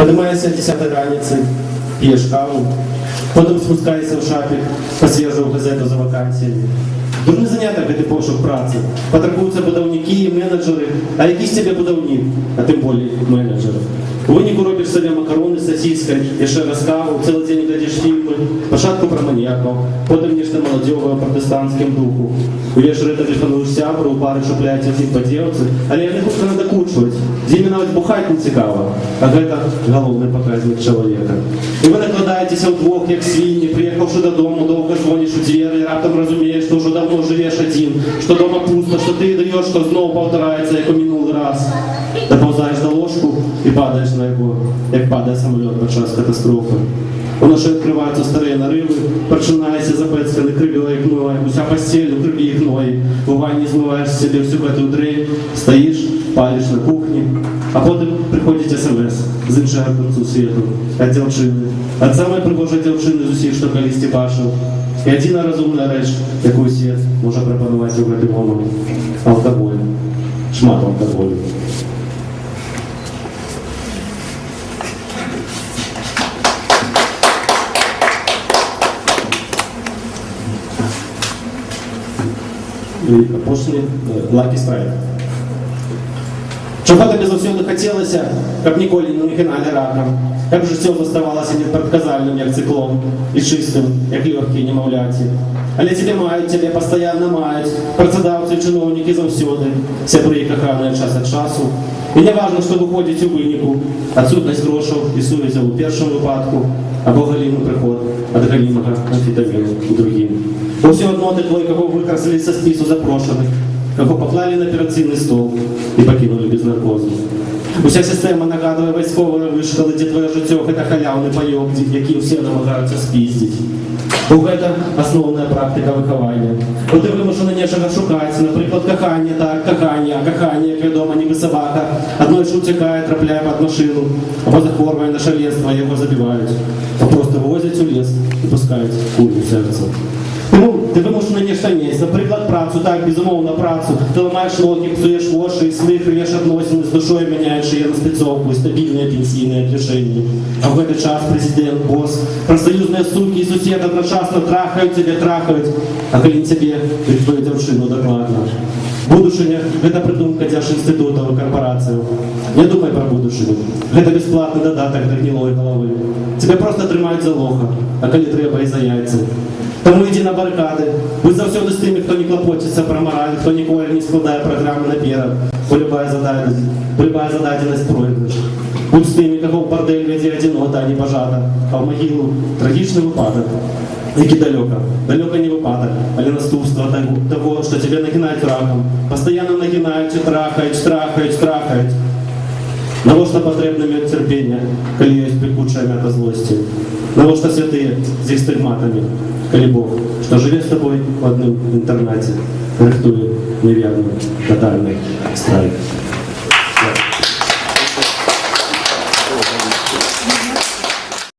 Поднимаешься 10-й раницы, пьешь каву, потом спускаешься в шапик, посвежую газету за вакансиями. Дурны заняття, де пошук праці. Потребуються будівники, менеджери. А який з тебе будівник? А тим більше менеджер. У виніку робиш собі макарони з сосискою, і ще раз каву, цілий день глядиш фільми, пошатку про маньяків, потім нечто молодежне в протестантському духу. Увечері телефонуєш сябру, у пари шупляється всіх поділці, але я не хочу надокучувати. Зимі навіть бухати не цікаво, а це головний показник чоловіка. І ви накладаєтеся вдвох, як свині, приїхавши додому, довго дзвониш у двері, і раптом розумієш, що вже давно живеш один, що дома пусто, що ти даєш, що знову повторяється, як у минулий раз. Доповзаєш до ложку і падаєш на його, як падає самоліт під час катастрофи. Воно ще відкриваються старі нариви, починається запецькане кривіло і гноє, уся постель у криві і гної, у ванні змиваєш собі всю эту дрей, стоїш, палиш на кухні, а потім приходить смс з іншого кінця світу, від дівчини, від самої пригожої дівчини з усіх, що колись ти бачив. І єдина розумна реч, яку світ може пропонувати в цей момент – алкоголь, шмат алкоголю. І апошні Lucky Strike. Чого тобі завсюди хотілося, як ніколи не гинали раком, як життя заставалося непредказальним, як циклон, і чистим, як легкі немовляті. Але тебе мають, тебе постійно мають, працедавці і чиновники завсюди, сябри і кохані час від часу. І не важно, що виходить у виніку, відсутність грошей і совісті у першому випадку, або галімий приход від галімого амфетаміну у другим. Бо все одно ти твой, кого викреслили со спису запрошених, кого поклали на операційний стол і покинули без наркозу. Уся система нагадує військової вишколи, де твоє життя – це халявний пайок, який всі намагаються спіздити. Бо це основна практика виховання. Бо ти вимушений нічого шукати, наприклад, кохання, так, кохання, як відомо, ніби собака. Одной ж утікає, трапляє під машину, або захворює на шаленство, його забивають. А просто вивозять у ліс і пускають кулю в серце. Тому ти вимушений нічого місць, наприклад, працю, так, безумовно, працю. Ти ламаєш ноги, псуєш воші, сни, рвеш відносини з душою, міняєш її на спецовку і стабільне пенсійне рішення. А в цей час президент, босс, профсоюзні суки і сусід одночасно трахають тебе, трахають, а коли тебе від твою дівчину докладно. Будущее – это придумка держинститутов и корпораций. Не думай про будущее. Это бесплатный додаток до гнилой головы. Тебя просто тримають за лоха, а коли треба і за яйця. Тому йди на барикади. Будь завсюди з тими, хто не клопочеться про мораль, хто ніколи не складає програми наперед, бо любая задательность пройдеш. Будь з тими, кого в бордель веде одинота, а не пожата, а в могилу трагічний випадок. Який далеко не випадок, але наступство того, що тебе нагинають раком. Постоянно нагинають і трахають. Навошта потрібно мати терпіння, коли є пекуча м'ята злості. Навошта святые з їх стигматами, коли Бог, що живе з тобою в одному інтернаті, рихтує неверний, тотальний страйк.